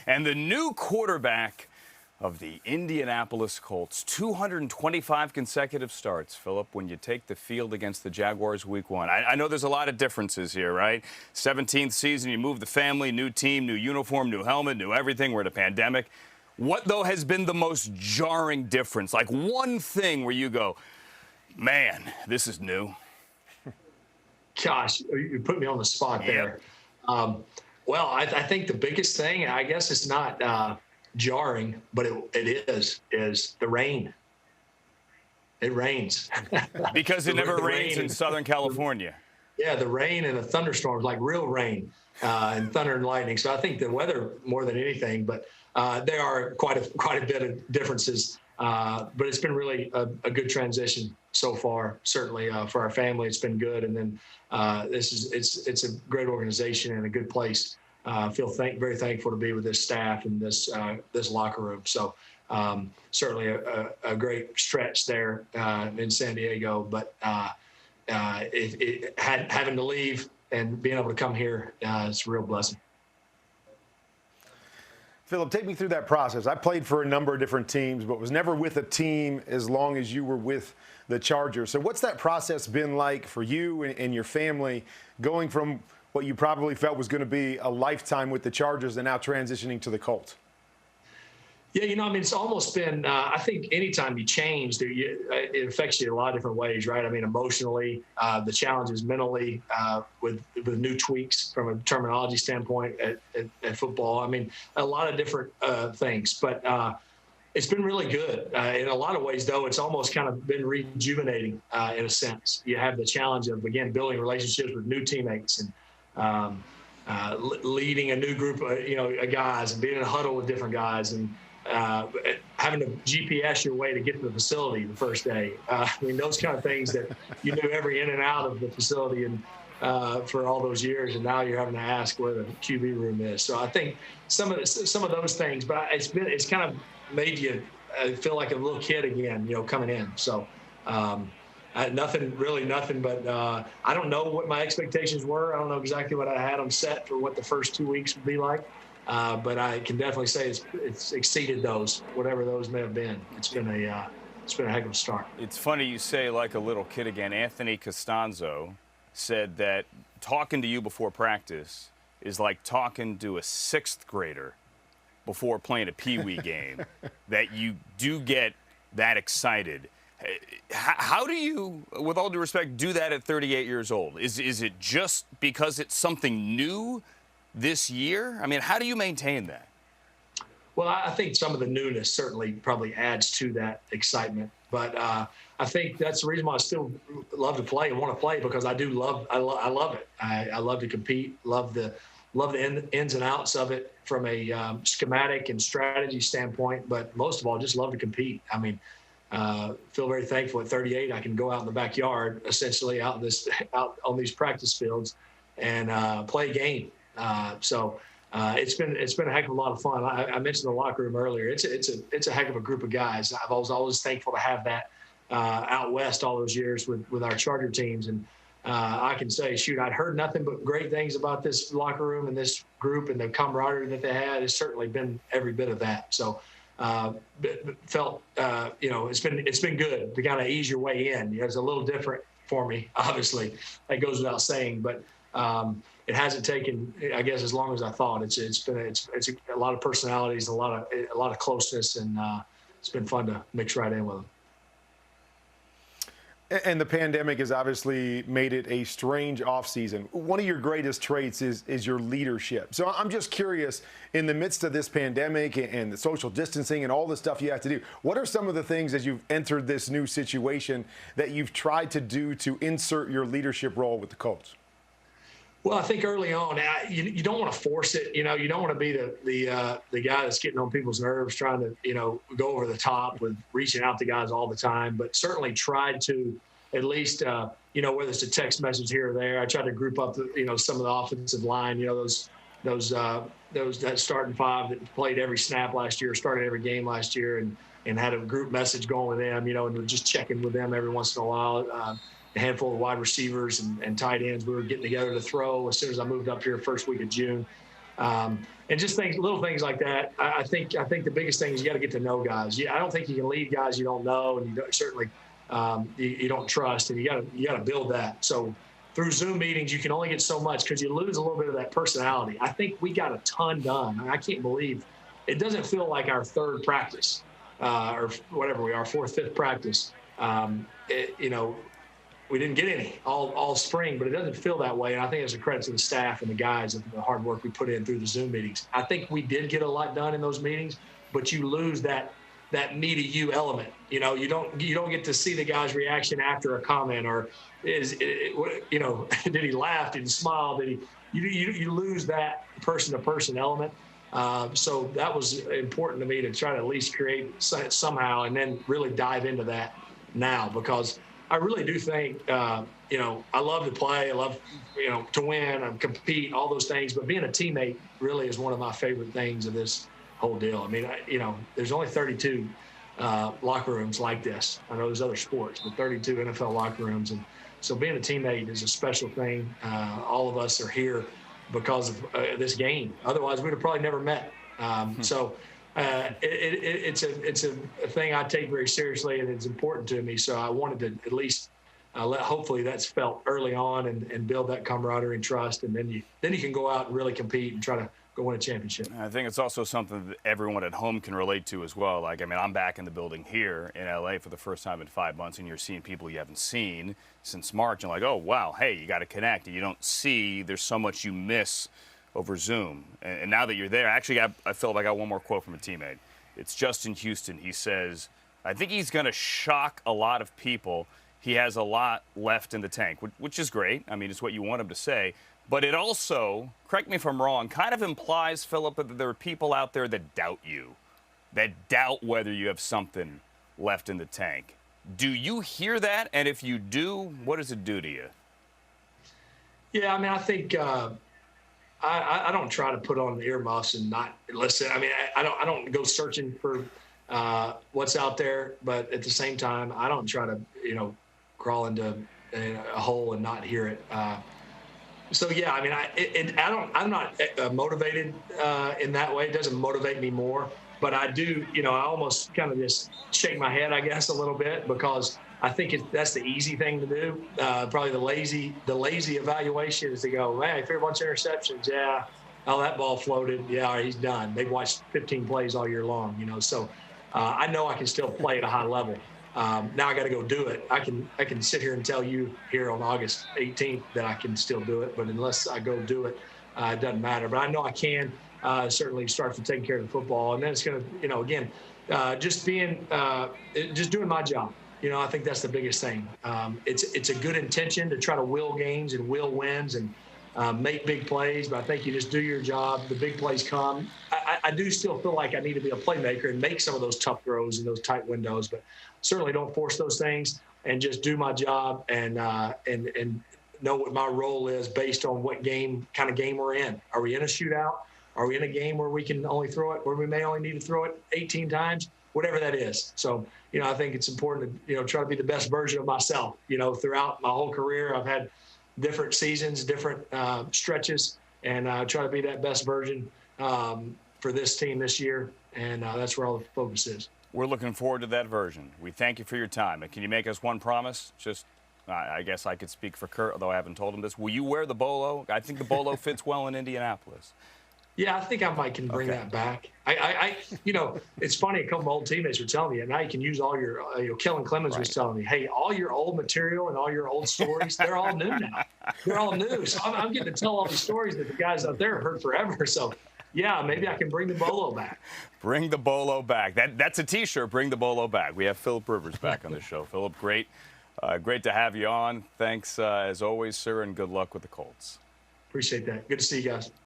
And the new quarterback of the Indianapolis Colts, 225 consecutive starts, Philip, when you take the field against the Jaguars week one. I know there's a lot of differences here, right? 17th season, you move the family, new team, new uniform, new helmet, new everything. We're in a pandemic. What, though, has been the most jarring difference? Like one thing where you go, man, this is new. Gosh, you put me on the spot there. Well, I think the biggest thing, I guess it's not jarring, but it is the rain. It rains. Because it never rains in Southern California. Yeah, the rain and the thunderstorms, like real rain and thunder and lightning. So I think the weather more than anything, but there are quite a bit of differences. But it's been really a good transition so far. Certainly for our family, it's been good. And then it's a great organization and a good place. I feel very thankful to be with this staff and this locker room. So certainly a great stretch there in San Diego. But having to leave and being able to come here, it's a real blessing. Philip, take me through that process. I played for a number of different teams, but was never with a team as long as you were with the Chargers. So what's that process been like for you and your family, going from what you probably felt was going to be a lifetime with the Chargers and now transitioning to the Colts? Yeah, it's almost been, I think anytime you change, it affects you in a lot of different ways, right? Emotionally, the challenges mentally with new tweaks from a terminology standpoint at football. A lot of different things, but it's been really good. In a lot of ways, though, it's almost kind of been rejuvenating in a sense. You have the challenge of, again, building relationships with new teammates and leading a new group of guys and being in a huddle with different guys and having to GPS your way to get to the facility the first day. Those kind of things that you knew every in and out of the facility and for all those years, and now you're having to ask where the QB room is. So I think some of those things, but it's kind of made you feel like a little kid again, coming in. So nothing, but I don't know what my expectations were. I don't know exactly what I had them set for what the first 2 weeks would be like. But I can definitely say it's exceeded those, whatever those may have been. It's been a heck of a start. It's funny you say like a little kid again. Anthony Costanzo said that talking to you before practice is like talking to a sixth grader before playing a peewee game. That you do get that excited. How do you, with all due respect, do that at 38 years old? Is it just because it's something new this year? How do you maintain that? Well, I think some of the newness certainly probably adds to that excitement. But I think that's the reason why I still love to play and want to play, because I love it. I love to compete, love the ins and outs of it from a schematic and strategy standpoint. But most of all, just love to compete. Feel very thankful at 38. I can go out in the backyard, essentially out on these practice fields and play a game. So it's been a heck of a lot of fun. I mentioned the locker room earlier. It's a heck of a group of guys. I was always thankful to have that out west all those years with our Charger teams. And I can say, I'd heard nothing but great things about this locker room and this group and the camaraderie that they had. It's certainly been every bit of that. So felt it's been good to kind of ease your way in. It's a little different for me, obviously. That goes without saying, but it hasn't taken, I guess, as long as I thought. It's a lot of personalities, a lot of closeness, and it's been fun to mix right in with them. And the pandemic has obviously made it a strange offseason. One of your greatest traits is your leadership. So I'm just curious, in the midst of this pandemic and the social distancing and all the stuff you have to do, what are some of the things as you've entered this new situation that you've tried to do to insert your leadership role with the Colts? Well, I think early on, you don't want to force it. You don't want to be the guy that's getting on people's nerves, trying to go over the top with reaching out to guys all the time. But certainly tried to at least whether it's a text message here or there. I tried to group up some of the offensive line. Those that starting five that played every snap last year, started every game last year, and had a group message going with them. And just checking with them every once in a while. A handful of wide receivers and tight ends. We were getting together to throw as soon as I moved up here first week of June. And just little things like that. I think the biggest thing is you got to get to know guys. I don't think you can lead guys you don't know, and you don't, certainly you don't trust, and you got to build that. So through Zoom meetings, you can only get so much because you lose a little bit of that personality. I think we got a ton done. I can't believe it doesn't feel like our third practice or whatever we are, fourth, fifth practice. We didn't get any all spring, but it doesn't feel that way. And I think it's a credit to the staff and the guys and the hard work we put in through the Zoom meetings. I think we did get a lot done in those meetings, but you lose that me to you element. You don't get to see the guy's reaction after a comment, or did he laugh? Did he smile? You lose that person to person element. So that was important to me to try to at least create somehow, and then really dive into that now, because I really do think, I love to play. I love, to win and compete, all those things. But being a teammate really is one of my favorite things of this whole deal. I mean, there's only 32 locker rooms like this. I know there's other sports, but 32 NFL locker rooms. And so being a teammate is a special thing. All of us are here because of this game. Otherwise, we'd have probably never met. So it's a thing I take very seriously, and it's important to me. So I wanted to at least hopefully that's felt early on and build that camaraderie and trust, and then you can go out and really compete and try to go win a championship. I think it's also something that everyone at home can relate to as well. I'm back in the building here in LA for the first time in 5 months, and you're seeing people you haven't seen since March, and oh wow, hey, you got to connect, and you don't see. There's so much you miss over Zoom. And now that you're there, actually, I feel like I got one more quote from a teammate. It's Justin Houston. He says, I think he's going to shock a lot of people. He has a lot left in the tank, which is great. I mean, it's what you want him to say. But it also, correct me if I'm wrong, kind of implies, Philip, that there are people out there that doubt you, that doubt whether you have something left in the tank. Do you hear that? And if you do, what does it do to you? Yeah, I think I don't try to put on the earmuffs and not listen. I don't go searching for what's out there, but at the same time, I don't try to crawl into a hole and not hear it. So yeah, I'm not motivated in that way. It doesn't motivate me more, but I do. I almost kind of just shake my head, I guess, a little bit, because I think that's the easy thing to do. Probably the lazy evaluation is to go, man, if you're a bunch of interceptions, yeah, oh, that ball floated, yeah, all right, he's done. They've watched 15 plays all year long, So I know I can still play at a high level. Now I got to go do it. I can sit here and tell you here on August 18th that I can still do it, but unless I go do it, it doesn't matter. But I know I can certainly start from taking care of the football, and then it's going to, again, just doing my job. I think that's the biggest thing. It's a good intention to try to will games and will wins and make big plays, but I think you just do your job. The big plays come. I do still feel like I need to be a playmaker and make some of those tough throws in those tight windows, but certainly don't force those things, and just do my job and know what my role is based on what kind of game we're in. Are we in a shootout? Are we in a game where we can only throw it, where we may only need to throw it 18 times? Whatever that is. So, I think it's important to, try to be the best version of myself. Throughout my whole career, I've had different seasons, different stretches, and try to be that best version for this team this year. And that's where all the focus is. We're looking forward to that version. We thank you for your time. And can you make us one promise? Just, I guess I could speak for Kurt, although I haven't told him this. Will you wear the bolo? I think the bolo fits well in Indianapolis. Yeah, I think I can bring that back. It's funny. A couple of old teammates were telling me, and now you can use all your. Kellen Clemens was telling me, hey, all your old material and all your old stories, they're all new now. They're all new. So I'm getting to tell all these stories that the guys out there have heard forever. So, yeah, maybe I can bring the bolo back. Bring the bolo back. That's a T-shirt. Bring the bolo back. We have Philip Rivers back on the show. Philip, great to have you on. Thanks as always, sir, and good luck with the Colts. Appreciate that. Good to see you guys.